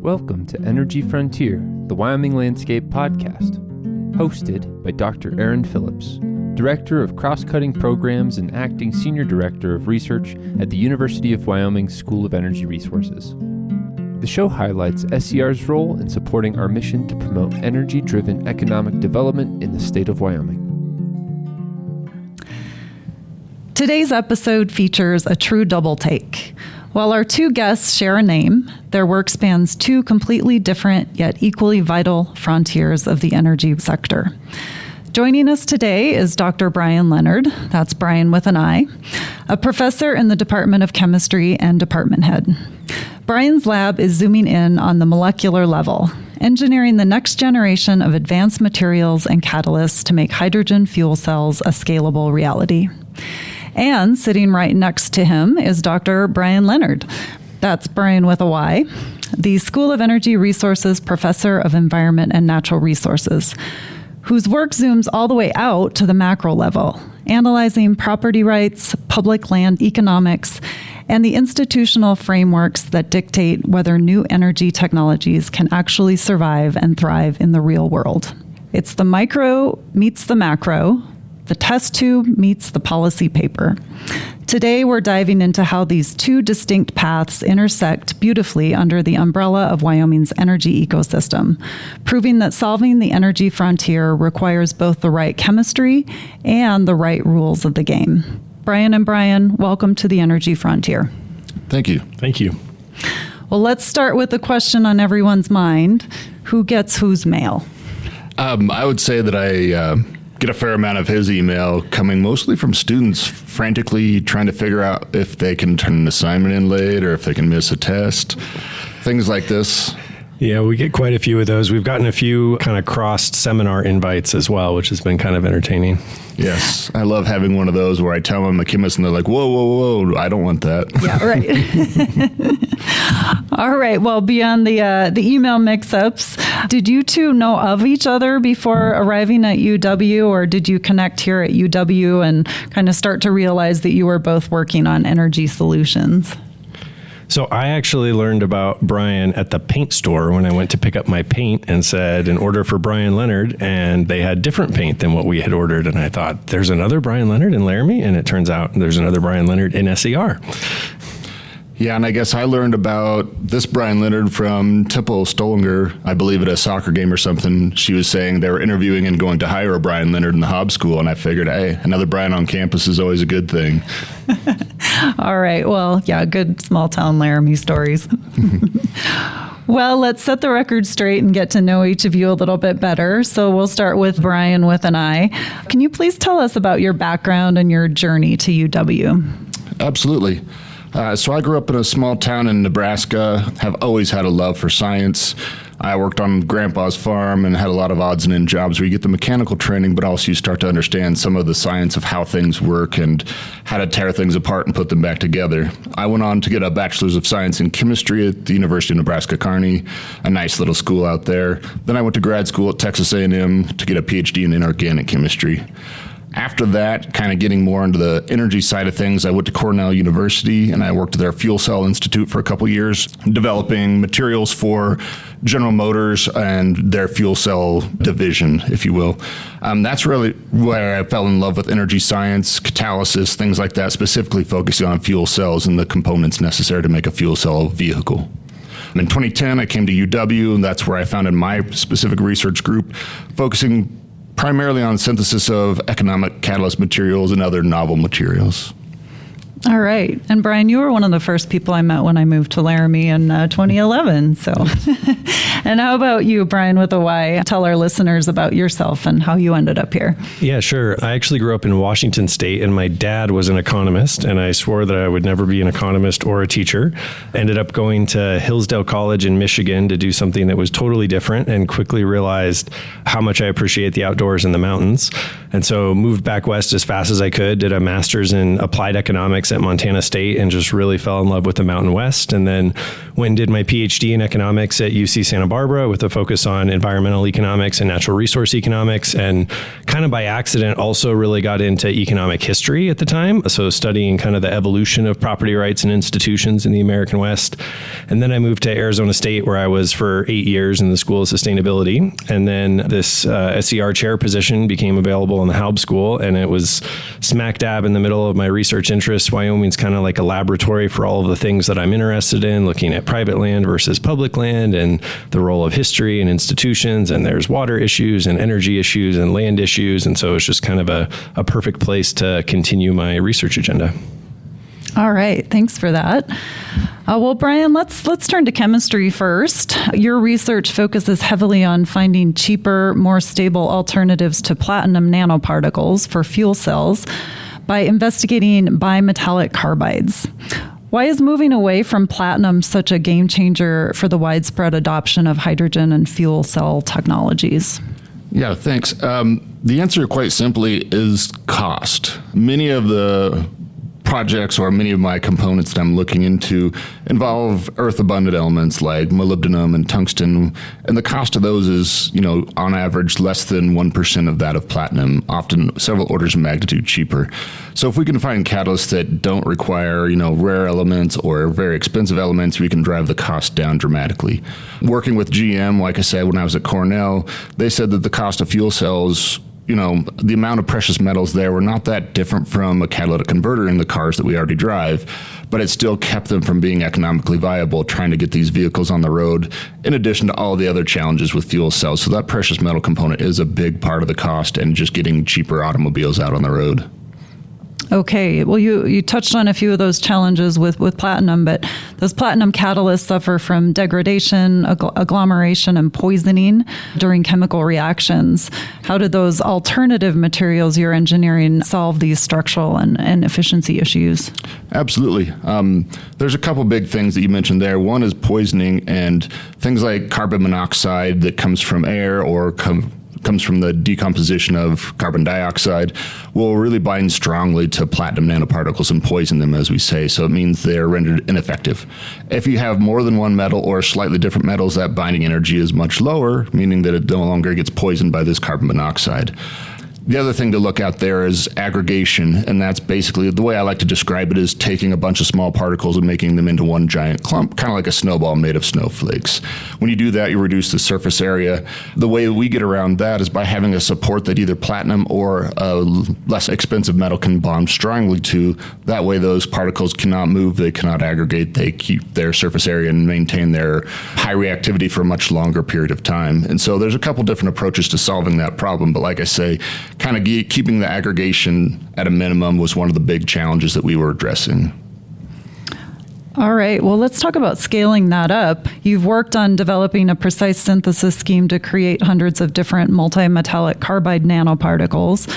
Welcome to Energy Frontier, the Wyoming Landscape podcast, hosted by Dr. Erin Phillips, Director of Cross-Cutting Programs and Acting Senior Director of Research at the University of Wyoming School of Energy Resources. The show highlights SER's role in supporting our mission to promote energy-driven economic development in the state of Wyoming. Today's episode features a true double take. While our two guests share a name, their work spans two completely different yet equally vital frontiers of the energy sector. Joining us today is Dr. Bryan Leonard, that's Bryan with an I, a professor in the Department of Chemistry and department head. Bryan's lab is zooming in on the molecular level, engineering the next generation of advanced materials and catalysts to make hydrogen fuel cells a scalable reality. And sitting right next to him is Dr. Bryan Leonard. That's Bryan with a Y, the School of Energy Resources Professor of Environment and Natural Resources, whose work zooms all the way out to the macro level, analyzing property rights, public land economics, and the institutional frameworks that dictate whether new energy technologies can actually survive and thrive in the real world. It's the micro meets the macro, the test tube meets the policy paper. Today, we're diving into how these two distinct paths intersect beautifully under the umbrella of Wyoming's energy ecosystem, proving that solving the energy frontier requires both the right chemistry and the right rules of the game. Bryan and Bryan, welcome to the Energy Frontier. Thank you. Thank you. Well, let's start with the question on everyone's mind. Who gets whose mail? I would say that I get a fair amount of his email coming mostly from students frantically trying to figure out if they can turn an assignment in late or if they can miss a test, things like this. Yeah, we get quite a few of those. We've gotten a few kind of crossed seminar invites as well, which has been kind of entertaining. Yes, I love having one of those where I tell them I'm a chemist and they're like, whoa, I don't want that. Yeah, right. All right, well, beyond the email mix-ups, did you two know of each other before arriving at UW, or did you connect here at UW and kind of start to realize that you were both working on energy solutions? So I actually learned about Bryan at the paint store when I went to pick up my paint and said an order for Bryan Leonard, and they had different paint than what we had ordered. And I thought, there's another Bryan Leonard in Laramie, and it turns out there's another Bryan Leonard in SER. Yeah, and I guess I learned about this Bryan Leonard from Tipple Stolinger, I believe at a soccer game or something. She was saying they were interviewing and going to hire a Bryan Leonard in the Haub School, and I figured, hey, another Bryan on campus is always a good thing. All right, well, yeah, good small-town Laramie stories. Well, let's set the record straight and get to know each of you a little bit better. So we'll start with Bryan with an I. Can you please tell us about your background and your journey to UW? Absolutely. So I grew up in a small town in Nebraska, have always had a love for science. I worked on Grandpa's farm and had a lot of odds and ends jobs where you get the mechanical training, but also you start to understand some of the science of how things work and how to tear things apart and put them back together. I went on to get a Bachelor's of Science in Chemistry at the University of Nebraska-Kearney, a nice little school out there. Then I went to grad school at Texas A&M to get a PhD in inorganic chemistry. After that, kind of getting more into the energy side of things, I went to Cornell University and I worked at their Fuel Cell Institute for a couple years, developing materials for General Motors and their fuel cell division, if you will. That's really where I fell in love with energy science, catalysis, things like that, specifically focusing on fuel cells and the components necessary to make a fuel cell vehicle. In 2010, I came to UW, and that's where I founded my specific research group, focusing primarily on synthesis of economic catalyst materials and other novel materials. All right. And Bryan, you were one of the first people I met when I moved to Laramie in 2011. So, and how about you, Bryan with a Y? Tell our listeners about yourself and how you ended up here. Yeah, sure. I actually grew up in Washington State, and my dad was an economist, and I swore that I would never be an economist or a teacher. Ended up going to Hillsdale College in Michigan to do something that was totally different, and quickly realized how much I appreciate the outdoors and the mountains. And so moved back west as fast as I could, did a master's in applied economics at Montana State and just really fell in love with the Mountain West. And then went and did my PhD in economics at UC Santa Barbara with a focus on environmental economics and natural resource economics. And kind of by accident also really got into economic history at the time. So studying kind of the evolution of property rights and institutions in the American West. And then I moved to Arizona State, where I was for 8 years in the School of Sustainability. And then this SCR chair position became available in the Haub School, and it was smack dab in the middle of my research interests. Wyoming's kind of like a laboratory for all of the things that I'm interested in, looking at private land versus public land and the role of history and institutions. And there's water issues and energy issues and land issues. And so it's just kind of a perfect place to continue my research agenda. All right. Thanks for that. Well, Bryan, let's turn to chemistry first. Your research focuses heavily on finding cheaper, more stable alternatives to platinum nanoparticles for fuel cells by investigating bimetallic carbides. Why is moving away from platinum such a game changer for the widespread adoption of hydrogen and fuel cell technologies? Yeah, thanks. The answer quite simply is cost. Many of the projects or many of my components that I'm looking into involve earth-abundant elements like molybdenum and tungsten, and the cost of those is, on average less than 1% of that of platinum, often several orders of magnitude cheaper. So if we can find catalysts that don't require, rare elements or very expensive elements, we can drive the cost down dramatically. Working with GM, like I said, when I was at Cornell, they said that the cost of fuel cells, the amount of precious metals there were not that different from a catalytic converter in the cars that we already drive, but it still kept them from being economically viable trying to get these vehicles on the road, in addition to all the other challenges with fuel cells. So that precious metal component is a big part of the cost and just getting cheaper automobiles out on the road. Okay. Well, you touched on a few of those challenges with platinum, but those platinum catalysts suffer from degradation, agglomeration, and poisoning during chemical reactions. How did those alternative materials you're engineering solve these structural and efficiency issues? Absolutely. There's a couple big things that you mentioned there. One is poisoning, and things like carbon monoxide that comes from air or comes from the decomposition of carbon dioxide will really bind strongly to platinum nanoparticles and poison them, as we say. So it means they're rendered ineffective. If you have more than one metal or slightly different metals, that binding energy is much lower, meaning that it no longer gets poisoned by this carbon monoxide. The other thing to look at there is aggregation, and that's basically, the way I like to describe it is taking a bunch of small particles and making them into one giant clump, kind of like a snowball made of snowflakes. When you do that, you reduce the surface area. The way we get around that is by having a support that either platinum or a less expensive metal can bond strongly to. That way those particles cannot move, they cannot aggregate, they keep their surface area and maintain their high reactivity for a much longer period of time. And so there's a couple different approaches to solving that problem, but like I say, kind of keeping the aggregation at a minimum was one of the big challenges that we were addressing. All right. Well, let's talk about scaling that up. You've worked on developing a precise synthesis scheme to create hundreds of different multi-metallic carbide nanoparticles.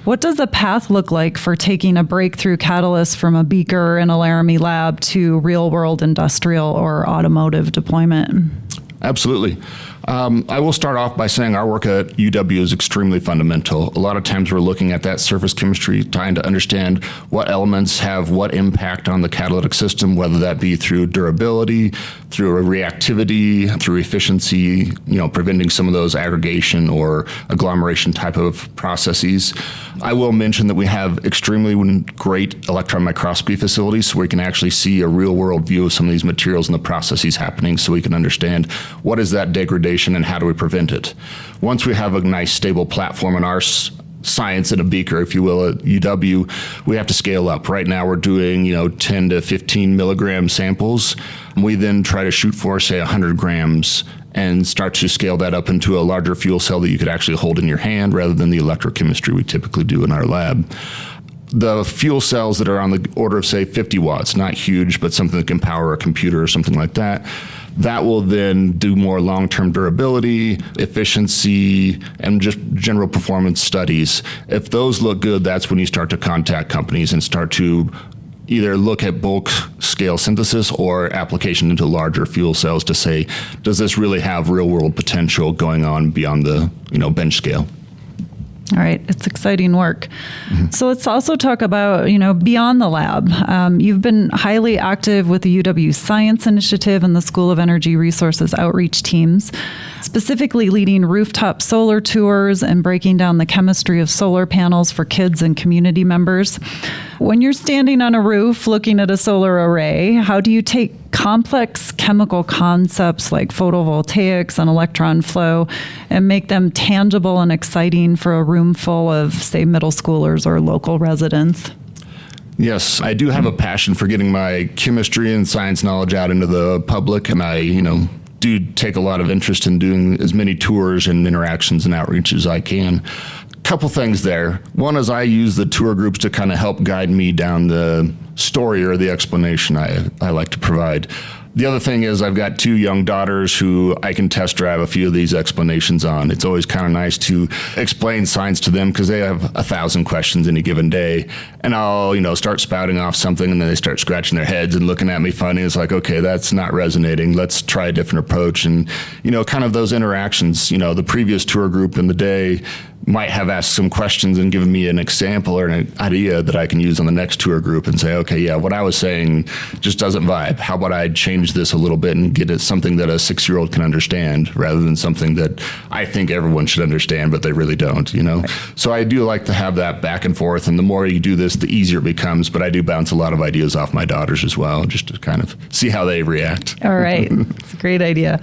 What does the path look like for taking a breakthrough catalyst from a beaker in a Laramie lab to real-world industrial or automotive deployment? Absolutely. I will start off by saying our work at UW is extremely fundamental. A lot of times we're looking at that surface chemistry, trying to understand what elements have what impact on the catalytic system, whether that be through durability, through reactivity, through efficiency, preventing some of those aggregation or agglomeration type of processes. I will mention that we have extremely great electron microscopy facilities, so we can actually see a real world view of some of these materials and the processes happening, so we can understand what is that degradation and how do we prevent it. Once we have a nice stable platform in our science in a beaker, if you will, at UW, we have to scale up. Right now we're doing 10 to 15 milligram samples. We then try to shoot for, say, 100 grams and start to scale that up into a larger fuel cell that you could actually hold in your hand rather than the electrochemistry we typically do in our lab. The fuel cells that are on the order of, say, 50 watts, not huge, but something that can power a computer or something like that, that will then do more long-term durability, efficiency, and just general performance studies. If those look good, that's when you start to contact companies and start to either look at bulk scale synthesis or application into larger fuel cells to say, does this really have real-world potential going on beyond the bench scale? All right. It's exciting work. So let's also talk about, beyond the lab. You've been highly active with the UW Science Initiative and the School of Energy Resources outreach teams, specifically leading rooftop solar tours and breaking down the chemistry of solar panels for kids and community members. When you're standing on a roof looking at a solar array, how do you take complex chemical concepts like photovoltaics and electron flow and make them tangible and exciting for a room full of, say, middle schoolers or local residents? Yes, I do have a passion for getting my chemistry and science knowledge out into the public, and I, do take a lot of interest in doing as many tours and interactions and outreach as I can. Couple things there. One is I use the tour groups to kind of help guide me down the story or the explanation I like to provide. The other thing is I've got 2 young daughters who I can test drive a few of these explanations on. It's always kind of nice to explain science to them because they have 1,000 questions any given day. And I'll, start spouting off something and then they start scratching their heads and looking at me funny. It's like, okay, that's not resonating. Let's try a different approach. And, kind of those interactions, the previous tour group in the day might have asked some questions and given me an example or an idea that I can use on the next tour group and say, okay, yeah, what I was saying just doesn't vibe. How about I change this a little bit and get it something that a 6-year-old can understand rather than something that I think everyone should understand, but they really don't, Right. So I do like to have that back and forth, and the more you do this, the easier it becomes, but I do bounce a lot of ideas off my daughters as well, just to kind of see how they react. All right. It's a great idea.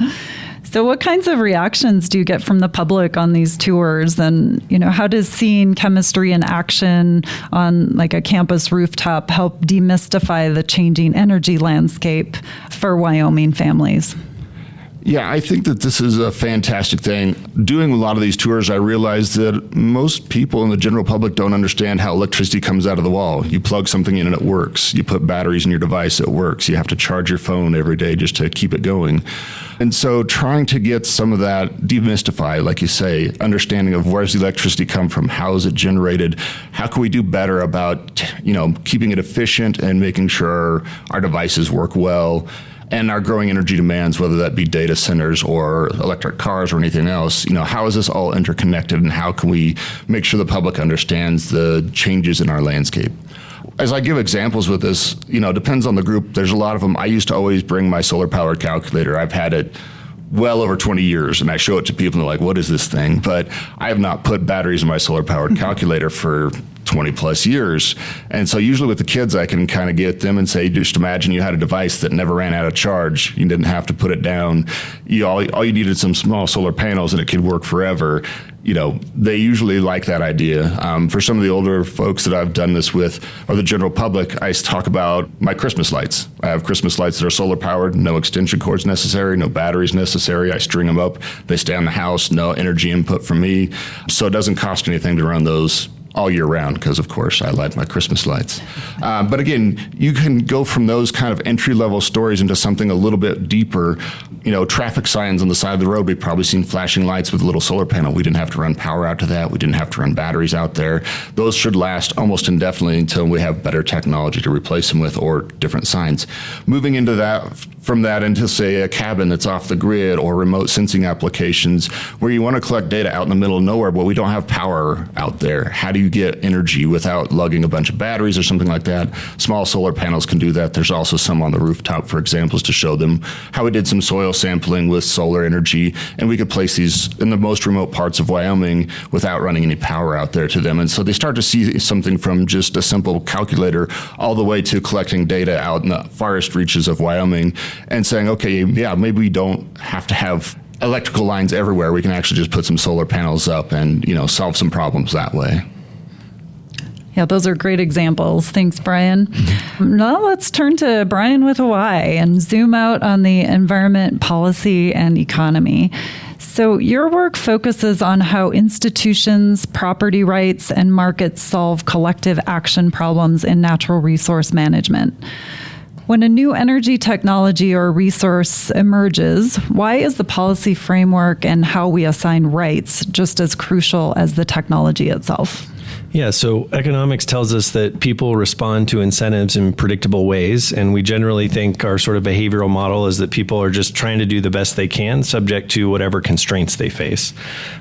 So what kinds of reactions do you get from the public on these tours? And, how does seeing chemistry in action on like a campus rooftop help demystify the changing energy landscape for Wyoming families? Yeah, I think that this is a fantastic thing. Doing a lot of these tours, I realized that most people in the general public don't understand how electricity comes out of the wall. You plug something in and it works. You put batteries in your device, it works. You have to charge your phone every day just to keep it going. And so trying to get some of that demystified, like you say, understanding of where's the electricity come from, how is it generated, how can we do better about, keeping it efficient and making sure our devices work well, and our growing energy demands, whether that be data centers or electric cars or anything else, how is this all interconnected and how can we make sure the public understands the changes in our landscape? As I give examples with this, depends on the group. There's a lot of them. I used to always bring my solar powered calculator. I've had it well over 20 years, and I show it to people and they're like, what is this thing? But I have not put batteries in my solar powered calculator for 20 plus years. And so usually with the kids, I can kind of get them and say, just imagine you had a device that never ran out of charge. You didn't have to put it down. All you needed some small solar panels and it could work forever. They usually like that idea. For some of the older folks that I've done this with, or the general public, I talk about my Christmas lights. I have Christmas lights that are solar powered, no extension cords necessary, no batteries necessary. I string them up. They stay on the house, no energy input from me. So it doesn't cost anything to run those all year round because, of course, I light my Christmas lights. But again, you can go from those kind of entry-level stories into something a little bit deeper. Traffic signs on the side of the road, we've probably seen flashing lights with a little solar panel. We didn't have to run power out to that. We didn't have to run batteries out there. Those should last almost indefinitely until we have better technology to replace them with or different signs. Moving into that, from that into, say, a cabin that's off the grid or remote sensing applications where you want to collect data out in the middle of nowhere, but we don't have power out there. How do you get energy without lugging a bunch of batteries or something like that? Small solar panels can do that. There's also some on the rooftop for examples to show them how we did some soil sampling with solar energy, and we could place these in the most remote parts of Wyoming without running any power out there to them. And so they start to see something from just a simple calculator all the way to collecting data out in the farthest reaches of Wyoming and saying, okay, yeah, maybe we don't have to have electrical lines everywhere. We can actually just put some solar panels up and, solve some problems that way. Yeah, those are great examples. Thanks, Bryan. Now let's turn to Bryan with a Y and zoom out on the environment, policy, and economy. So your work focuses on how institutions, property rights, and markets solve collective action problems in natural resource management. When a new energy technology or resource emerges, why is the policy framework and how we assign rights just as crucial as the technology itself? Yeah, so economics tells us that people respond to incentives in predictable ways, and we generally think our sort of behavioral model is that people are just trying to do the best they can, subject to whatever constraints they face.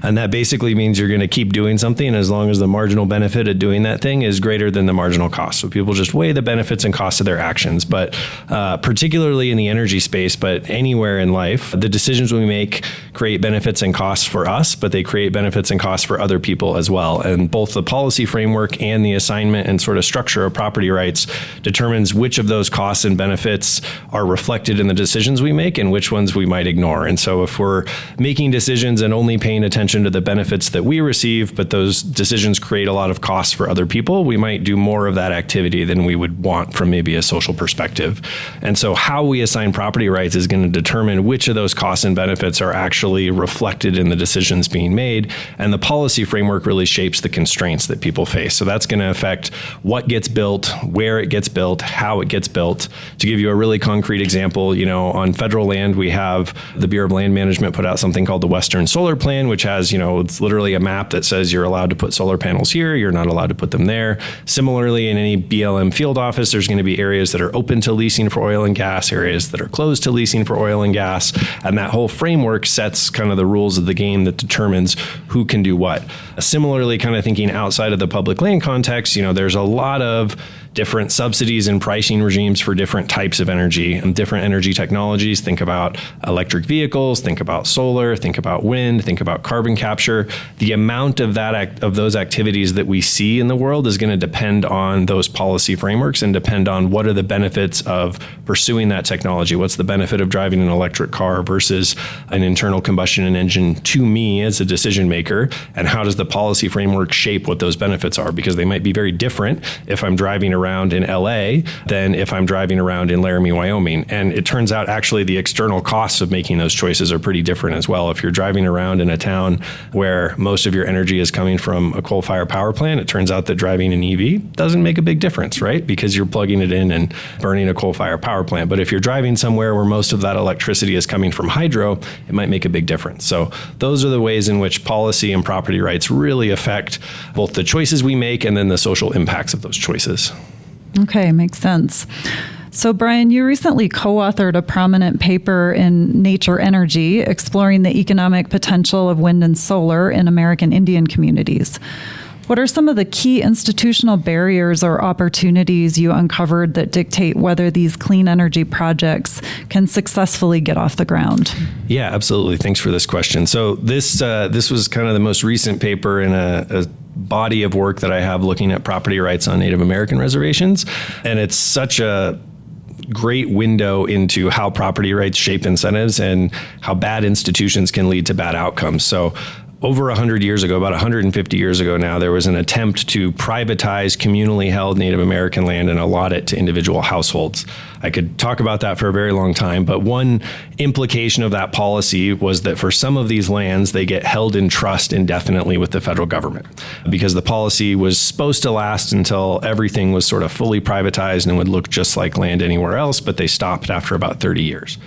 And that basically means you're going to keep doing something as long as the marginal benefit of doing that thing is greater than the marginal cost. So people just weigh the benefits and costs of their actions. But particularly in the energy space, but anywhere in life, the decisions we make create benefits and costs for us, but they create benefits and costs for other people as well. And both the policy framework and the assignment and sort of structure of property rights determines which of those costs and benefits are reflected in the decisions we make and which ones we might ignore. And so if we're making decisions and only paying attention to the benefits that we receive, but those decisions create a lot of costs for other people, we might do more of that activity than we would want from maybe a social perspective. And so how we assign property rights is going to determine which of those costs and benefits are actually reflected in the decisions being made. And the policy framework really shapes the constraints that people face. So that's going to affect what gets built, where it gets built, how it gets built. To give you a really concrete example, on federal land, we have the Bureau of Land Management put out something called the Western Solar Plan, which has, it's literally a map that says you're allowed to put solar panels here, you're not allowed to put them there. Similarly, in any BLM field office, there's going to be areas that are open to leasing for oil and gas, areas that are closed to leasing for oil and gas. And that whole framework sets kind of the rules of the game that determines who can do what. Similarly, kind of thinking outside of the public land context, there's a lot of different subsidies and pricing regimes for different types of energy and different energy technologies. Think about electric vehicles, think about solar, think about wind, think about carbon capture. The amount of those activities that we see in the world is going to depend on those policy frameworks and depend on what are the benefits of pursuing that technology. What's the benefit of driving an electric car versus an internal combustion engine to me as a decision maker? And how does the policy framework shape what those benefits are? Because they might be very different if I'm driving around in LA than if I'm driving around in Laramie, Wyoming. And it turns out actually the external costs of making those choices are pretty different as well. If you're driving around in a town where most of your energy is coming from a coal-fired power plant, it turns out that driving an EV doesn't make a big difference, right? Because you're plugging it in and burning a coal-fired power plant. But if you're driving somewhere where most of that electricity is coming from hydro, it might make a big difference. So those are the ways in which policy and property rights really affect both the choices we make and then the social impacts of those choices. Okay, makes sense. So, Bryan, you recently co-authored a prominent paper in Nature Energy exploring the economic potential of wind and solar in American Indian communities. What are some of the key institutional barriers or opportunities you uncovered that dictate whether these clean energy projects can successfully get off the ground? Yeah, absolutely. Thanks for this question. So this was kind of the most recent paper in a body of work that I have looking at property rights on Native American reservations. And it's such a great window into how property rights shape incentives and how bad institutions can lead to bad outcomes. So over 100 years ago, about 150 years ago now, there was an attempt to privatize communally held Native American land and allot it to individual households. I could talk about that for a very long time, but one implication of that policy was that for some of these lands, they get held in trust indefinitely with the federal government because the policy was supposed to last until everything was sort of fully privatized and would look just like land anywhere else, but they stopped after about 40 years.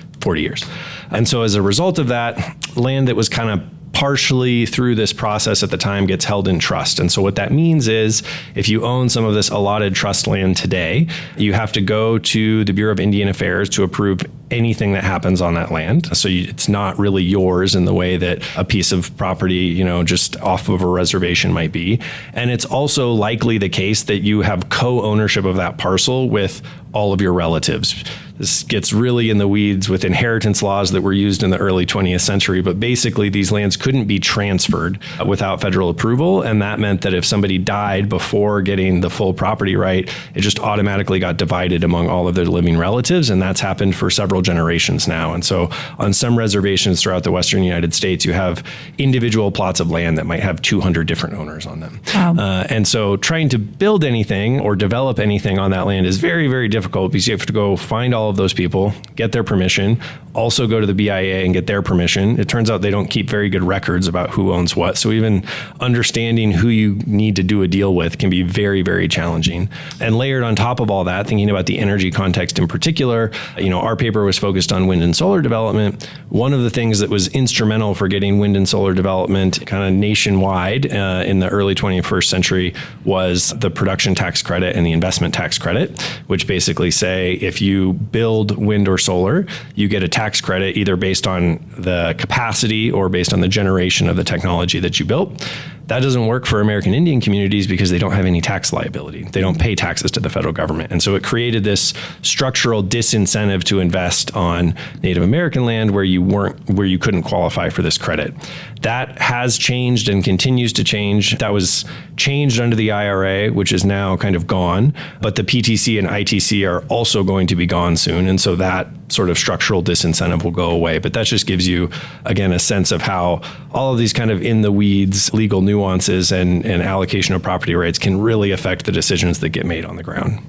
And so as a result of that, land that was kind of partially through this process at the time gets held in trust. And so what that means is if you own some of this allotted trust land today, you have to go to the Bureau of Indian Affairs to approve anything that happens on that land. So it's not really yours in the way that a piece of property, just off of a reservation might be. And it's also likely the case that you have co-ownership of that parcel with all of your relatives. This gets really in the weeds with inheritance laws that were used in the early 20th century, but basically these lands couldn't be transferred without federal approval, and that meant that if somebody died before getting the full property right, it just automatically got divided among all of their living relatives, and that's happened for several generations now. And so on some reservations throughout the western United States, you have individual plots of land that might have 200 different owners on them. Wow. And so trying to build anything or develop anything on that land is very, very difficult because you have to go find all of those people, get their permission, also go to the BIA and get their permission. It turns out they don't keep very good records about who owns what. So even understanding who you need to do a deal with can be very, very challenging. And layered on top of all that, thinking about the energy context in particular, our paper was focused on wind and solar development. One of the things that was instrumental for getting wind and solar development kind of nationwide in the early 21st century was the production tax credit and the investment tax credit, which basically say if you build wind or solar, you get a tax credit either based on the capacity or based on the generation of the technology that you built. That doesn't work for American Indian communities because they don't have any tax liability. They don't pay taxes to the federal government. And so it created this structural disincentive to invest on Native American land where you couldn't qualify for this credit. That has changed and continues to change. That was changed under the IRA, which is now kind of gone. But the PTC and ITC are also going to be gone soon. And so that sort of structural disincentive will go away. But that just gives you, again, a sense of how all of these kind of in the weeds legal nuances and allocation of property rights can really affect the decisions that get made on the ground.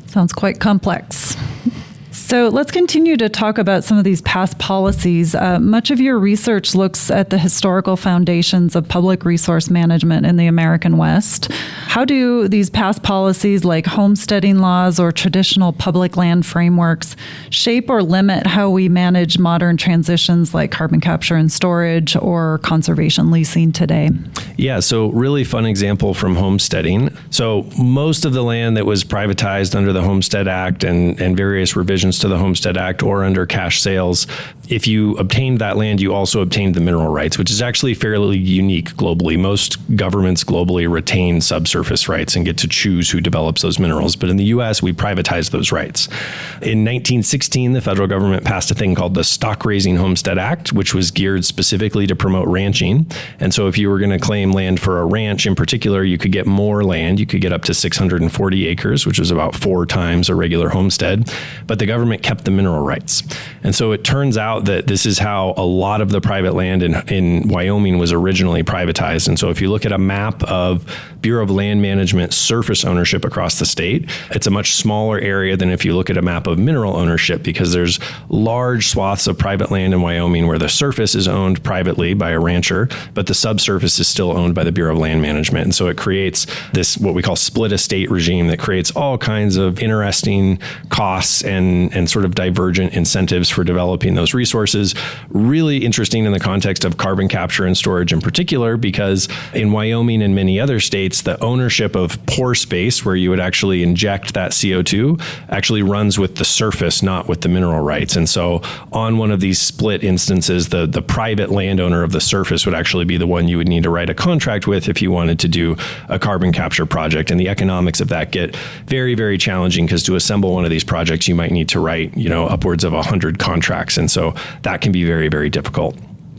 Sounds quite complex. So let's continue to talk about some of these past policies. Much of your research looks at the historical foundations of public resource management in the American West. How do these past policies like homesteading laws or traditional public land frameworks shape or limit how we manage modern transitions like carbon capture and storage or conservation leasing today? Yeah, so really fun example from homesteading. So most of the land that was privatized under the Homestead Act and various revisions to the Homestead Act or under cash sales, if you obtained that land, you also obtained the mineral rights, which is actually fairly unique globally. Most governments globally retain subsurface rights and get to choose who develops those minerals. But in the U.S., we privatized those rights. In 1916, the federal government passed a thing called the Stock Raising Homestead Act, which was geared specifically to promote ranching. And so if you were going to claim land for a ranch in particular, you could get more land. You could get up to 640 acres, which was about 4 times a regular homestead. But the government kept the mineral rights. And so it turns out that this is how a lot of the private land in Wyoming was originally privatized. And so if you look at a map of Bureau of Land Management surface ownership across the state, it's a much smaller area than if you look at a map of mineral ownership, because there's large swaths of private land in Wyoming where the surface is owned privately by a rancher, but the subsurface is still owned by the Bureau of Land Management. And so it creates this, what we call split estate regime, that creates all kinds of interesting costs and sort of divergent incentives for developing those resources. Really interesting in the context of carbon capture and storage in particular, because in Wyoming and many other states, the ownership of pore space, where you would actually inject that CO2, actually runs with the surface, not with the mineral rights. And so on one of these split instances, the private landowner of the surface would actually be the one you would need to write a contract with if you wanted to do a carbon capture project. And the economics of that get very, very challenging, because to assemble one of these projects, you might need to write, upwards of 100 contracts. And so that can be very, very difficult.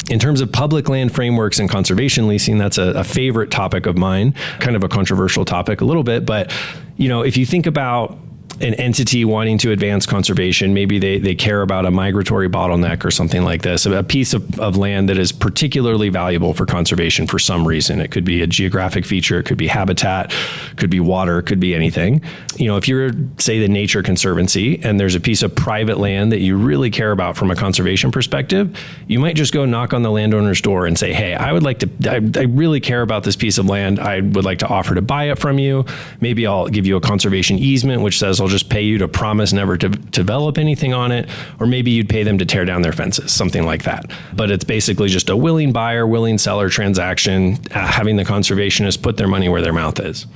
In terms of public land frameworks and conservation leasing, that's a favorite topic of mine, kind of a controversial topic a little bit. But, if you think about an entity wanting to advance conservation, maybe they care about a migratory bottleneck or something like this, a piece of land that is particularly valuable for conservation for some reason. It could be a geographic feature, it could be habitat, could be water, could be anything. If you're, say, the Nature Conservancy, and there's a piece of private land that you really care about from a conservation perspective, you might just go knock on the landowner's door and say, hey, I really care about this piece of land. I would like to offer to buy it from you. Maybe I'll give you a conservation easement, which says I'll just pay you to promise never to develop anything on it, or maybe you'd pay them to tear down their fences, something like that. But it's basically just a willing buyer, willing seller transaction, having the conservationist put their money where their mouth is.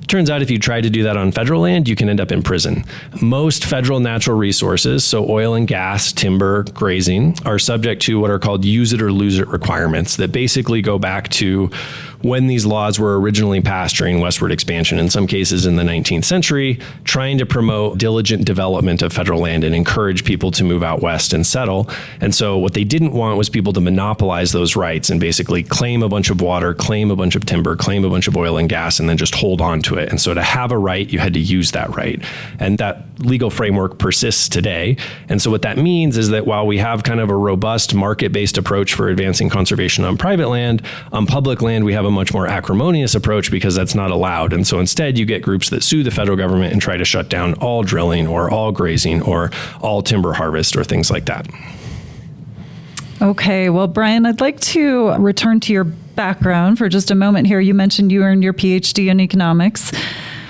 Turns out if you try to do that on federal land, you can end up in prison. Most federal natural resources, so oil and gas, timber, grazing, are subject to what are called use it or lose it requirements that basically go back to when these laws were originally passed during westward expansion, in some cases in the 19th century, trying to promote diligent development of federal land and encourage people to move out west and settle. And so what they didn't want was people to monopolize those rights and basically claim a bunch of water, claim a bunch of timber, claim a bunch of oil and gas, and then just hold on to it. And so to have a right, you had to use that right. And that legal framework persists today. And so what that means is that while we have kind of a robust market-based approach for advancing conservation on private land, on public land, we have a much more acrimonious approach because that's not allowed. And so instead you get groups that sue the federal government and try to shut down all drilling or all grazing or all timber harvest or things like that. Okay, well, Bryan, I'd like to return to your background for just a moment here. You mentioned you earned your PhD in economics.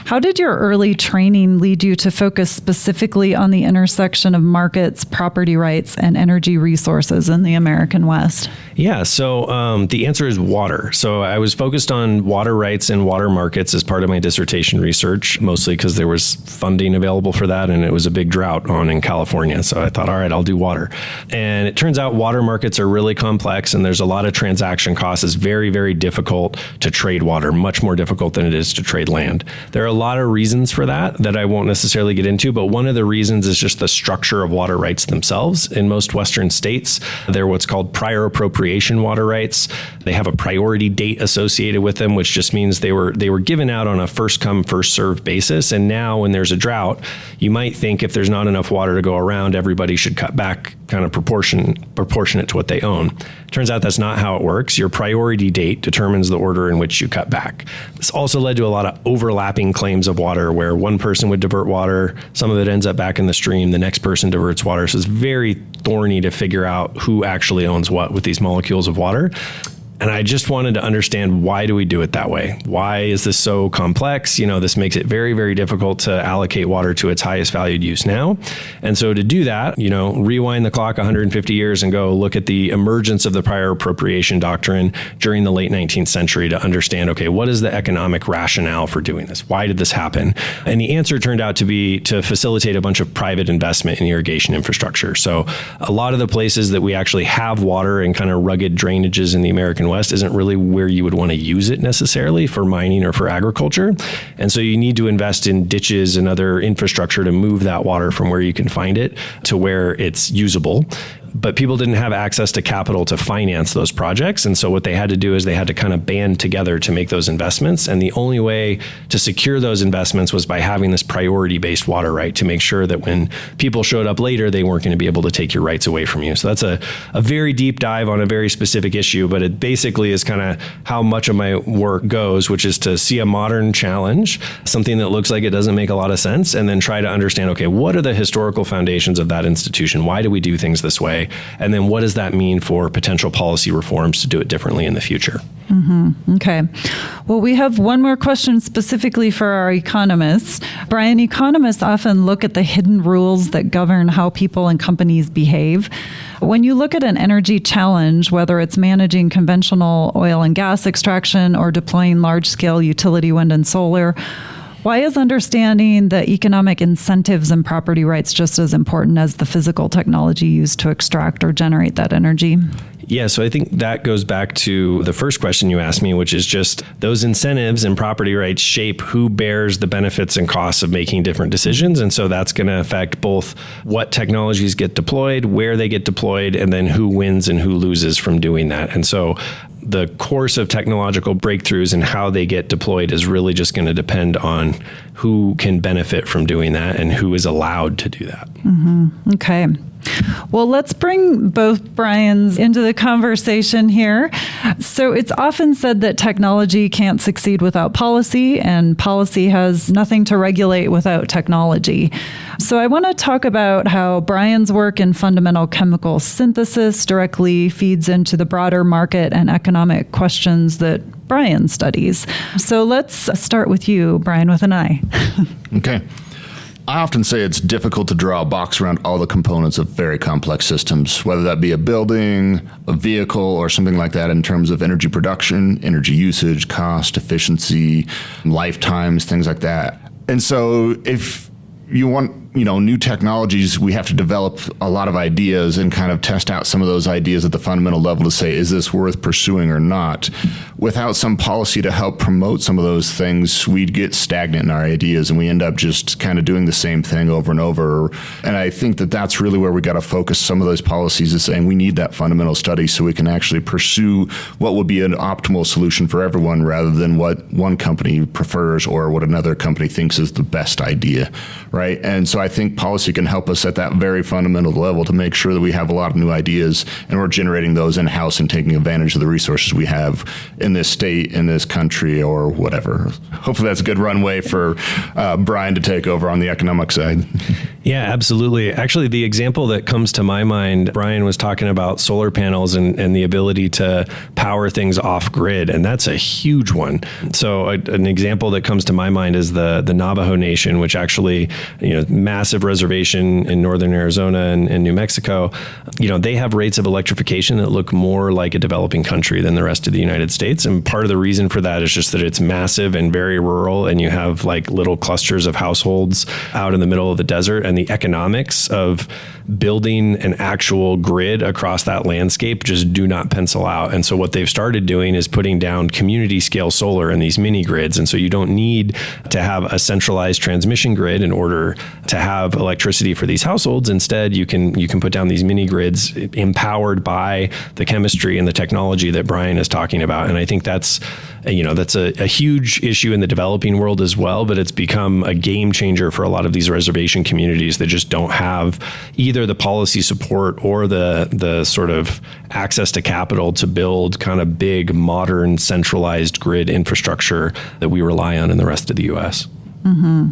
How did your early training lead you to focus specifically on the intersection of markets, property rights, and energy resources in the American West? Yeah, so the answer is water. So I was focused on water rights and water markets as part of my dissertation research, mostly because there was funding available for that, and it was a big drought on in California. So I thought, all right, I'll do water. And it turns out water markets are really complex, and there's a lot of transaction costs. It's very, very difficult to trade water, much more difficult than it is to trade land. There are a lot of reasons for that I won't necessarily get into, but one of the reasons is just the structure of water rights themselves. In most Western states, they're what's called prior appropriation water rights. They have a priority date associated with them, which just means they were given out on a first come, first served basis. And now when there's a drought, you might think if there's not enough water to go around, everybody should cut back kind of proportionate to what they own. Turns out that's not how it works. Your priority date determines the order in which you cut back. This also led to a lot of overlapping claims of water where one person would divert water, some of it ends up back in the stream, the next person diverts water. So it's very thorny to figure out who actually owns what with these molecules of water. And I just wanted to understand, why do we do it that way? Why is this so complex? This makes it very, very difficult to allocate water to its highest valued use now. And so to do that, rewind the clock 150 years and go look at the emergence of the prior appropriation doctrine during the late 19th century to understand, okay, what is the economic rationale for doing this? Why did this happen? And the answer turned out to be to facilitate a bunch of private investment in irrigation infrastructure. So a lot of the places that we actually have water and kind of rugged drainages in the American West isn't really where you would want to use it necessarily for mining or for agriculture. And so you need to invest in ditches and other infrastructure to move that water from where you can find it to where it's usable. But people didn't have access to capital to finance those projects. And so what they had to do is they had to kind of band together to make those investments. And the only way to secure those investments was by having this priority-based water right to make sure that when people showed up later, they weren't going to be able to take your rights away from you. So that's a very deep dive on a very specific issue, but it basically is kind of how much of my work goes, which is to see a modern challenge, something that looks like it doesn't make a lot of sense, and then try to understand, okay, what are the historical foundations of that institution? Why do we do things this way? And then what does that mean for potential policy reforms to do it differently in the future? Mm-hmm. Okay. Well, we have one more question specifically for our economists. Bryan, economists often look at the hidden rules that govern how people and companies behave. When you look at an energy challenge, whether it's managing conventional oil and gas extraction or deploying large-scale utility wind and solar, why is understanding the economic incentives and property rights just as important as the physical technology used to extract or generate that energy? Yeah, so I think that goes back to the first question you asked me, which is just those incentives and property rights shape who bears the benefits and costs of making different decisions. And so that's going to affect both what technologies get deployed, where they get deployed, and then who wins and who loses from doing that. And so the course of technological breakthroughs and how they get deployed is really just going to depend on who can benefit from doing that and who is allowed to do that. Mm-hmm. Okay. Well, let's bring both Bryans into the conversation here. So it's often said that technology can't succeed without policy, and policy has nothing to regulate without technology. So I want to talk about how Bryan's work in fundamental chemical synthesis directly feeds into the broader market and economic questions that Bryan studies. So let's start with you, Bryan, with an I. Okay. I often say it's difficult to draw a box around all the components of very complex systems, whether that be a building, a vehicle, or something like that in terms of energy production, energy usage, cost, efficiency, lifetimes, things like that. And so if you want, new technologies, we have to develop a lot of ideas and kind of test out some of those ideas at the fundamental level to say, is this worth pursuing or not? Without some policy to help promote some of those things, we'd get stagnant in our ideas and we end up just kind of doing the same thing over and over. And I think that that's really where we got to focus some of those policies, is saying we need that fundamental study so we can actually pursue what would be an optimal solution for everyone rather than what one company prefers or what another company thinks is the best idea, right? And so I think policy can help us at that very fundamental level to make sure that we have a lot of new ideas and we're generating those in-house and taking advantage of the resources we have in this state, in this country, or whatever. Hopefully that's a good runway for Bryan to take over on the economic side. Yeah, absolutely. Actually, the example that comes to my mind, Bryan was talking about solar panels and the ability to power things off grid, and that's a huge one. So an example that comes to my mind is the Navajo Nation, which actually, massive reservation in northern Arizona and New Mexico. They have rates of electrification that look more like a developing country than the rest of the United States. And part of the reason for that is just that it's massive and very rural, and you have like little clusters of households out in the middle of the desert. And the economics of building an actual grid across that landscape just do not pencil out. And so what they've started doing is putting down community scale solar in these mini grids. And so you don't need to have a centralized transmission grid in order to have electricity for these households. Instead, you can put down these mini grids empowered by the chemistry and the technology that Bryan is talking about. And I think that's a huge issue in the developing world as well, but it's become a game changer for a lot of these reservation communities that just don't have either the policy support or the sort of access to capital to build kind of big, modern, centralized grid infrastructure that we rely on in the rest of the U.S. Mm-hmm.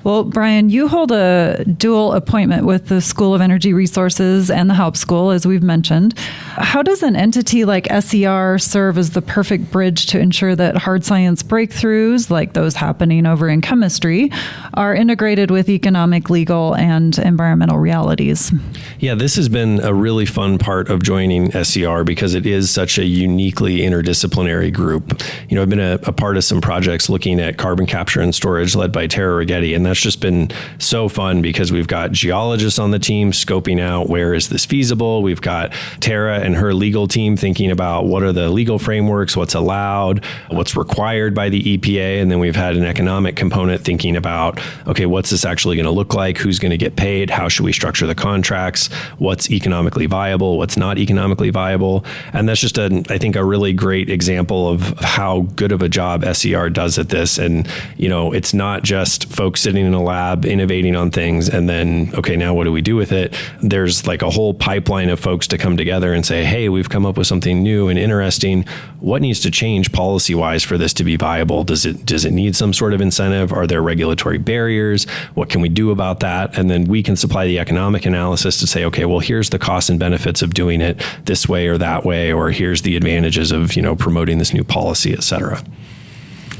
Well, Bryan, you hold a dual appointment with the School of Energy Resources and the Haub School, as we've mentioned. How does an entity like SER serve as the perfect bridge to ensure that hard science breakthroughs, like those happening over in chemistry, are integrated with economic, legal, and environmental realities? Yeah, this has been a really fun part of joining SER because it is such a uniquely interdisciplinary group. I've been a part of some projects looking at carbon capture and storage led by Tara Righetti, and that's just been so fun because we've got geologists on the team scoping out where is this feasible. We've got Tara and her legal team thinking about what are the legal frameworks, what's allowed, what's required by the EPA. And then we've had an economic component thinking about, okay, what's this actually going to look like? Who's going to get paid? How should we structure the contracts? What's economically viable? What's not economically viable? And that's just, I think, a really great example of how good of a job SER does at this. And, it's not just folks sitting in a lab innovating on things and then, okay, now what do we do with it? There's like a whole pipeline of folks to come together and say, hey, we've come up with something new and interesting. What needs to change policy-wise for this to be viable? Does it need some sort of incentive? Are there regulatory barriers? What can we do about that? And then we can supply the economic analysis to say, okay, well, here's the costs and benefits of doing it this way or that way, or here's the advantages of, promoting this new policy, et cetera.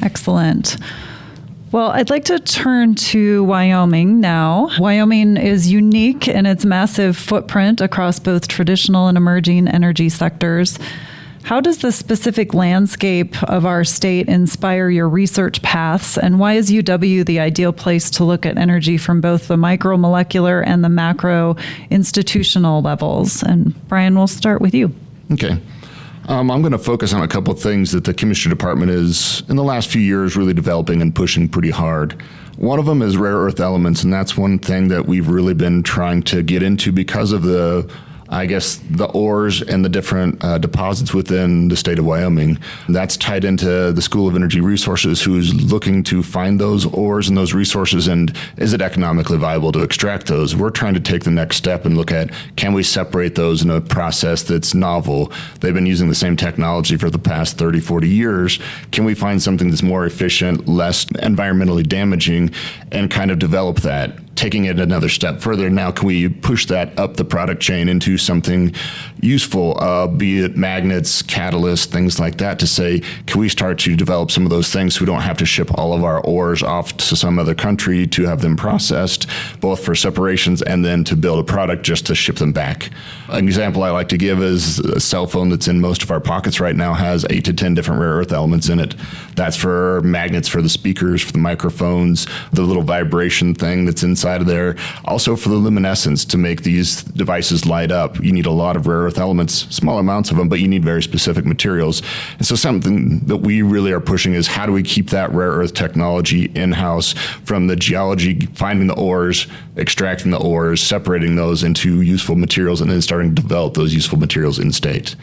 Excellent. Well, I'd like to turn to Wyoming now. Wyoming is unique in its massive footprint across both traditional and emerging energy sectors. How does the specific landscape of our state inspire your research paths, and why is UW the ideal place to look at energy from both the micromolecular and the macro institutional levels? And Bryan, we'll start with you. Okay. I'm going to focus on a couple of things that the chemistry department is, in the last few years, really developing and pushing pretty hard. One of them is rare earth elements, and that's one thing that we've really been trying to get into because of the ores and the different deposits within the state of Wyoming. That's tied into the School of Energy Resources, who's looking to find those ores and those resources, and is it economically viable to extract those? We're trying to take the next step and look at, can we separate those in a process that's novel? They've been using the same technology for the past 30, 40 years. Can we find something that's more efficient, less environmentally damaging, and kind of develop that? Taking it another step further, now can we push that up the product chain into something useful, be it magnets, catalysts, things like that, to say, can we start to develop some of those things so we don't have to ship all of our ores off to some other country to have them processed, both for separations and then to build a product just to ship them back. An example I like to give is a cell phone that's in most of our pockets right now has 8 to 10 different rare earth elements in it. That's for magnets for the speakers, for the microphones, the little vibration thing that's inside of there. Also for the luminescence to make these devices light up, you need a lot of rare earth elements, small amounts of them, but you need very specific materials. And so something that we really are pushing is how do we keep that rare earth technology in-house, from the geology, finding the ores, extracting the ores, separating those into useful materials, and then starting to develop those useful materials in state.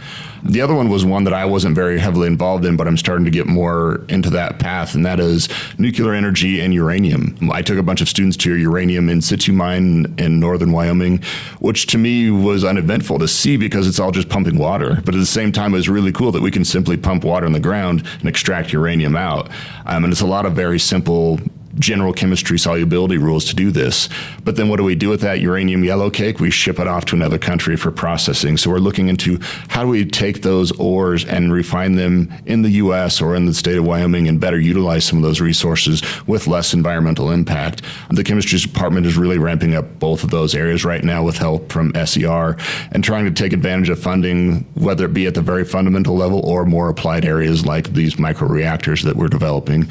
The other one was one that I wasn't very heavily involved in, but I'm starting to get more into that path, and that is nuclear energy and uranium. I took a bunch of students to a uranium in situ mine in northern Wyoming, which to me was uneventful to see because it's all just pumping water. But at the same time, it was really cool that we can simply pump water in the ground and extract uranium out. And it's a lot of very simple general chemistry solubility rules to do this. But then what do we do with that uranium yellow cake? We ship it off to another country for processing. So we're looking into how do we take those ores and refine them in the U.S. or in the state of Wyoming and better utilize some of those resources with less environmental impact. The chemistry department is really ramping up both of those areas right now with help from SER and trying to take advantage of funding, whether it be at the very fundamental level or more applied areas like these microreactors that we're developing.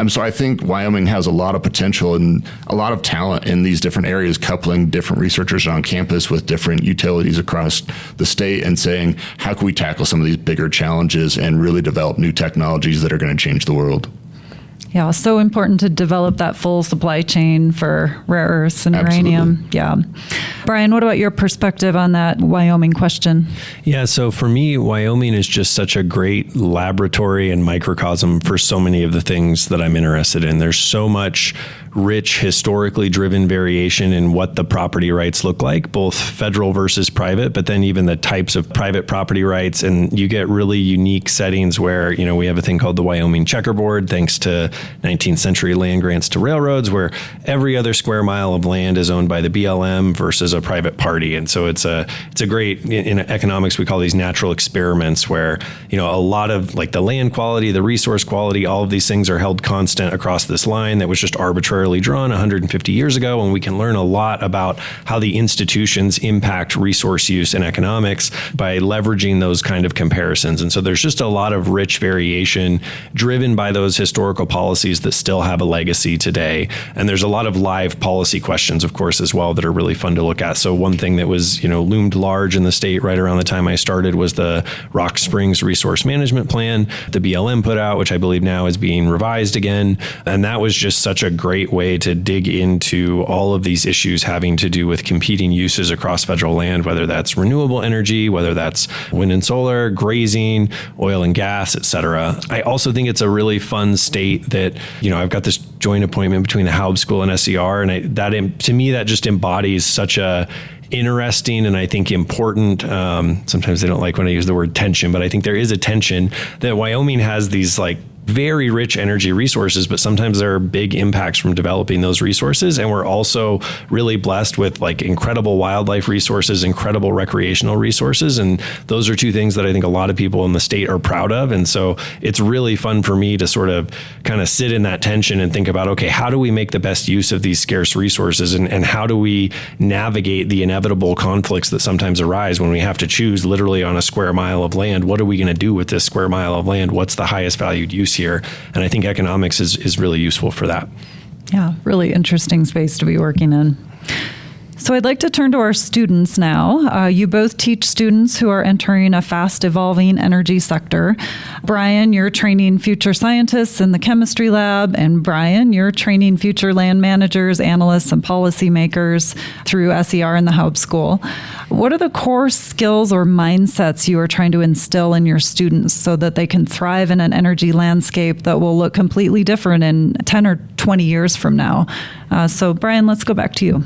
So I think Wyoming has a lot of potential and a lot of talent in these different areas, coupling different researchers on campus with different utilities across the state and saying, how can we tackle some of these bigger challenges and really develop new technologies that are going to change the world? Yeah, so important to develop that full supply chain for rare earths and uranium. Yeah. Bryan, what about your perspective on that Wyoming question? Yeah, so for me, Wyoming is just such a great laboratory and microcosm for so many of the things that I'm interested in. There's so much rich, historically driven variation in what the property rights look like, both federal versus private, but then even the types of private property rights. And you get really unique settings where, we have a thing called the Wyoming checkerboard, thanks to 19th century land grants to railroads, where every other square mile of land is owned by the BLM versus a private party. And so it's a great, in economics, we call these natural experiments where, a lot of like the land quality, the resource quality, all of these things are held constant across this line that was just arbitrarily drawn 150 years ago, and we can learn a lot about how the institutions impact resource use and economics by leveraging those kind of comparisons. And so there's just a lot of rich variation driven by those historical policies that still have a legacy today. And there's a lot of live policy questions, of course, as well, that are really fun to look at. So one thing that was, loomed large in the state right around the time I started was the Rock Springs Resource Management Plan the BLM put out, which I believe now is being revised again. And that was just such a great way to dig into all of these issues having to do with competing uses across federal land, whether that's renewable energy, whether that's wind and solar, grazing, oil and gas, et cetera. I also think it's a really fun state that, I've got this joint appointment between the Haub School and SER, and to me, that just embodies such a interesting and I think important, sometimes they don't like when I use the word tension, but I think there is a tension that Wyoming has these very rich energy resources, but sometimes there are big impacts from developing those resources. And we're also really blessed with incredible wildlife resources, incredible recreational resources. And those are two things that I think a lot of people in the state are proud of. And so it's really fun for me to sort of kind of sit in that tension and think about, okay, how do we make the best use of these scarce resources? And how do we navigate the inevitable conflicts that sometimes arise when we have to choose literally on a square mile of land? What are we going to do with this square mile of land? What's the highest valued use here? And I think economics is really useful for that. Yeah, really interesting space to be working in. So I'd like to turn to our students now. You both teach students who are entering a fast-evolving energy sector. Bryan, you're training future scientists in the chemistry lab, and Bryan, you're training future land managers, analysts, and policymakers through SER and the Haub School. What are the core skills or mindsets you are trying to instill in your students so that they can thrive in an energy landscape that will look completely different in 10 or 20 years from now? So Bryan, let's go back to you.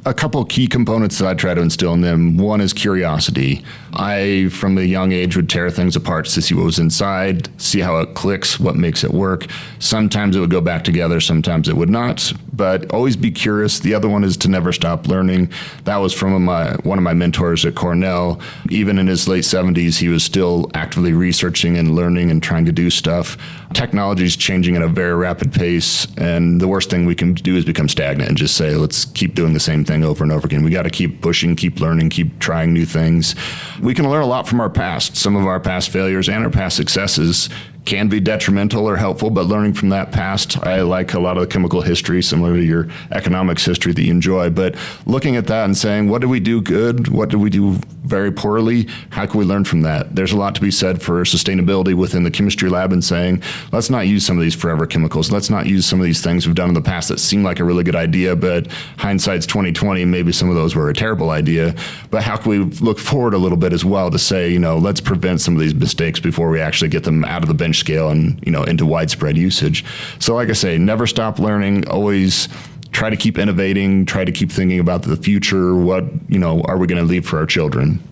A couple of key components that I try to instill in them. One is curiosity. I, from a young age, would tear things apart to see what was inside, see how it clicks, what makes it work. Sometimes it would go back together, sometimes it would not, but always be curious. The other one is to never stop learning. That was from one of my mentors at Cornell. Even in his late 70s, he was still actively researching and learning and trying to do stuff. Technology is changing at a very rapid pace, and the worst thing we can do is become stagnant and just say, let's keep doing the same thing over and over again. We got to keep pushing, keep learning, keep trying new things. We can learn a lot from our past. Some of our past failures and our past successes can be detrimental or helpful, but learning from that past, I like a lot of the chemical history, similar to your economics history that you enjoy, but looking at that and saying, what did we do good? What did we do very poorly? How can we learn from that? There's a lot to be said for sustainability within the chemistry lab and saying, let's not use some of these forever chemicals. Let's not use some of these things we've done in the past that seem like a really good idea, but hindsight's 2020, maybe some of those were a terrible idea. But how can we look forward a little bit as well to say, let's prevent some of these mistakes before we actually get them out of the bench scale and into widespread usage. So like I say, never stop learning, always try to keep innovating, try to keep thinking about the future. What are we going to leave for our children?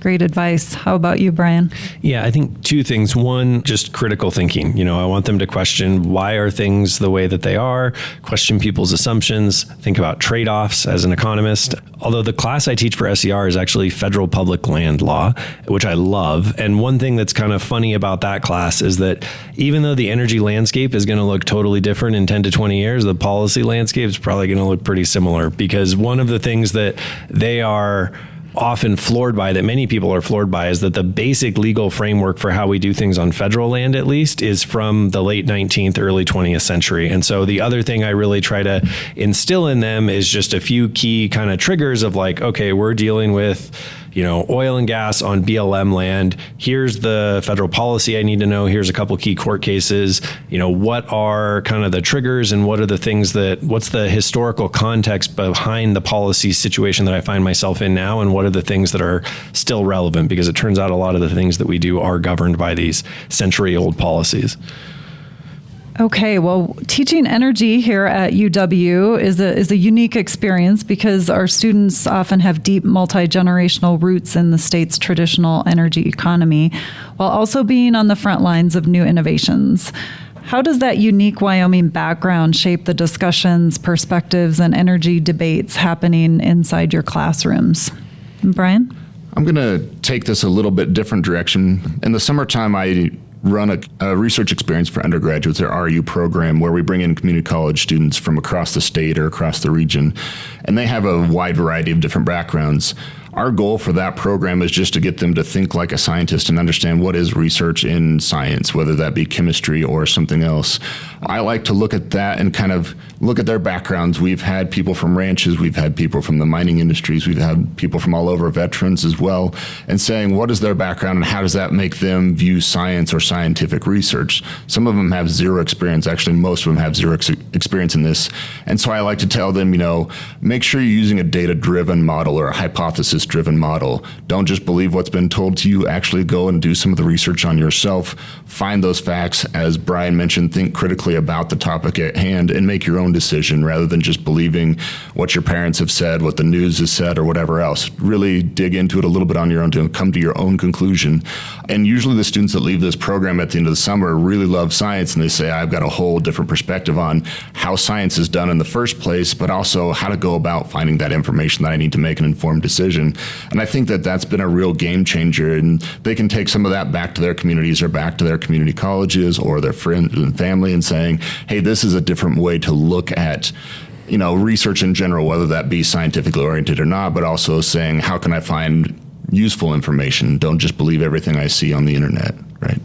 Great advice. How about you, Bryan? Yeah, I think two things. One, just critical thinking. I want them to question why are things the way that they are, question people's assumptions, think about trade-offs as an economist. Although the class I teach for SER is actually federal public land law, which I love. And one thing that's kind of funny about that class is that even though the energy landscape is going to look totally different in 10 to 20 years, the policy landscape is probably going to look pretty similar, because one of the things that they are often floored by, that many people are floored by, is that the basic legal framework for how we do things on federal land, at least, is from the late 19th, early 20th century. And so the other thing I really try to instill in them is just a few key kind of triggers of like, okay, we're dealing with oil and gas on BLM land. Here's the federal policy I need to know. Here's a couple key court cases. What are kind of the triggers, and what are the things what's the historical context behind the policy situation that I find myself in now, and what are the things that are still relevant? Because it turns out a lot of the things that we do are governed by these century-old policies. Okay, well, teaching energy here at UW is a unique experience because our students often have deep multi-generational roots in the state's traditional energy economy, while also being on the front lines of new innovations. How does that unique Wyoming background shape the discussions, perspectives, and energy debates happening inside your classrooms? Bryan? I'm going to take this a little bit different direction. In the summertime, I run a research experience for undergraduates, our RU program, where we bring in community college students from across the state or across the region, and they have a wide variety of different backgrounds. Our goal for that program is just to get them to think like a scientist and understand what is research in science, whether that be chemistry or something else. I like to look at that and kind of look at their backgrounds. We've had people from ranches, we've had people from the mining industries, we've had people from all over, veterans as well, and saying what is their background and how does that make them view science or scientific research. Some of them have zero experience. Actually, most of them have zero experience in this. And so I like to tell them, make sure you're using a data-driven model or a hypothesis-driven model. Don't just believe what's been told to you. Actually go and do some of the research on yourself. Find those facts. As Bryan mentioned, think critically about the topic at hand and make your own decision rather than just believing what your parents have said, what the news has said, or whatever else. Really dig into it a little bit on your own to come to your own conclusion. And usually the students that leave this program at the end of the summer really love science, and they say, I've got a whole different perspective on how science is done in the first place, but also how to go about finding that information that I need to make an informed decision. And I think that that's been a real game changer, and they can take some of that back to their communities or back to their community colleges or their friends and family and saying, hey, this is a different way to look at research in general, whether that be scientifically oriented or not, but also saying, how can I find useful information? Don't just believe everything I see on the internet, right?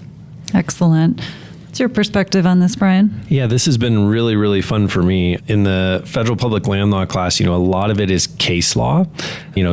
Excellent. What's your perspective on this, Bryan? Yeah, this has been really, really fun for me. In the federal public land law class, a lot of it is case law.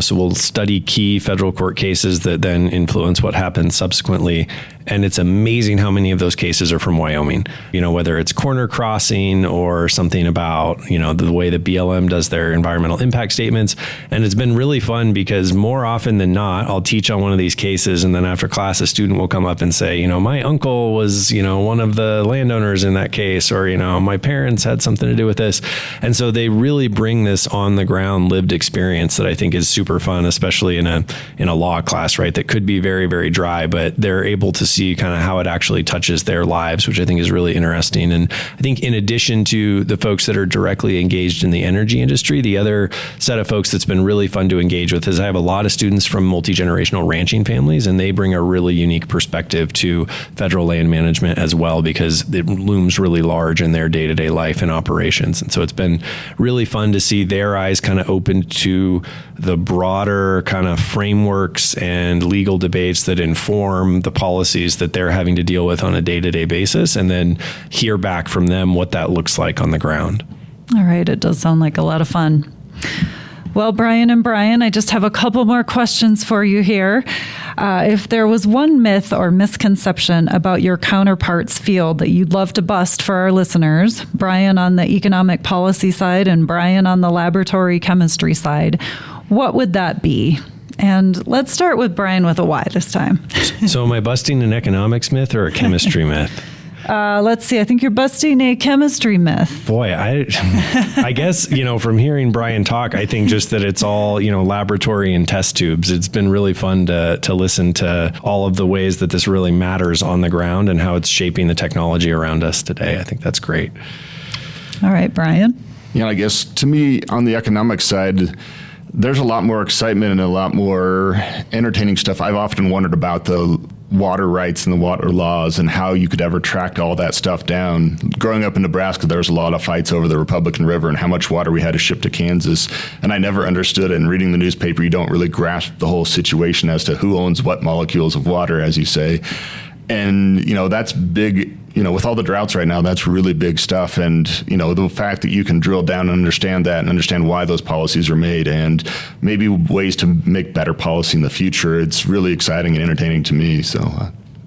So we'll study key federal court cases that then influence what happens subsequently. And it's amazing how many of those cases are from Wyoming, whether it's corner crossing or something about, the way that BLM does their environmental impact statements. And it's been really fun because more often than not, I'll teach on one of these cases. And then after class, a student will come up and say, my uncle was, one of the landowners in that case, or, my parents had something to do with this. And so they really bring this on the ground lived experience that I think is super fun, especially in a law class, right? That could be very, very dry, but they're able to see kind of how it actually touches their lives, which I think is really interesting. And I think in addition to the folks that are directly engaged in the energy industry, the other set of folks that's been really fun to engage with is I have a lot of students from multi-generational ranching families, and they bring a really unique perspective to federal land management as well, because it looms really large in their day-to-day life and operations. And so it's been really fun to see their eyes kind of opened to the broader kind of frameworks and legal debates that inform the policies that they're having to deal with on a day-to-day basis, and then hear back from them what that looks like on the ground. All right. It does sound like a lot of fun. Well, Bryan and Bryan, I just have a couple more questions for you here. If there was one myth or misconception about your counterparts' field that you'd love to bust for our listeners, Bryan on the economic policy side and Bryan on the laboratory chemistry side, what would that be? And let's start with Bryan with a why this time. So am I busting an economics myth or a chemistry myth? Let's see. I think you're busting a chemistry myth. Boy, I guess, from hearing Bryan talk, I think just that it's all, laboratory and test tubes. It's been really fun to listen to all of the ways that this really matters on the ground and how it's shaping the technology around us today. I think that's great. All right, Bryan. I guess to me, on the economic side, there's a lot more excitement and a lot more entertaining stuff. I've often wondered about the water rights and the water laws and how you could ever track all that stuff down. Growing up in Nebraska, there was a lot of fights over the Republican River and how much water we had to ship to Kansas. And I never understood it. And reading the newspaper, you don't really grasp the whole situation as to who owns what molecules of water, as you say. And, that's big. With all the droughts right now, that's really big stuff. And, the fact that you can drill down and understand that and understand why those policies are made and maybe ways to make better policy in the future, it's really exciting and entertaining to me. So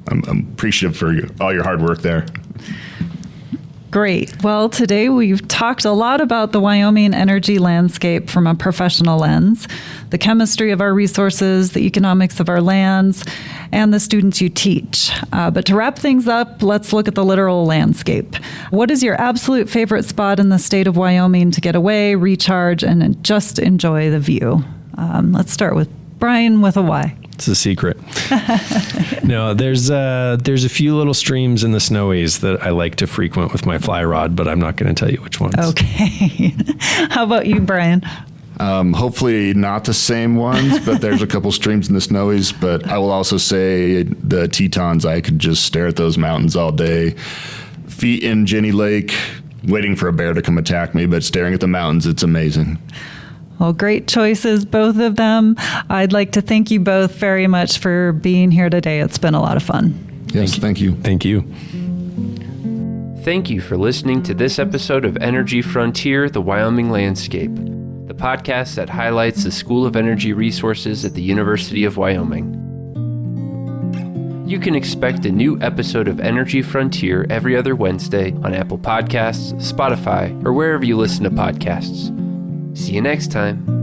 I'm appreciative for all your hard work there. Great. Well, today we've talked a lot about the Wyoming energy landscape from a professional lens, the chemistry of our resources, the economics of our lands, and the students you teach. But to wrap things up, let's look at the literal landscape. What is your absolute favorite spot in the state of Wyoming to get away, recharge, and just enjoy the view? Let's start with Bryan with a Y. It's a secret. No, there's a few little streams in the Snowies that I like to frequent with my fly rod, but I'm not going to tell you which ones. Okay. How about you, Bryan? Hopefully not the same ones, but there's a couple streams in the Snowies. But I will also say the Tetons, I could just stare at those mountains all day. Feet in Jenny Lake, waiting for a bear to come attack me, but staring at the mountains, it's amazing. Well, great choices, both of them. I'd like to thank you both very much for being here today. It's been a lot of fun. Yes, thank you. Thank you. Thank you for listening to this episode of Energy Frontier, the Wyoming Landscape, the podcast that highlights the School of Energy Resources at the University of Wyoming. You can expect a new episode of Energy Frontier every other Wednesday on Apple Podcasts, Spotify, or wherever you listen to podcasts. See you next time.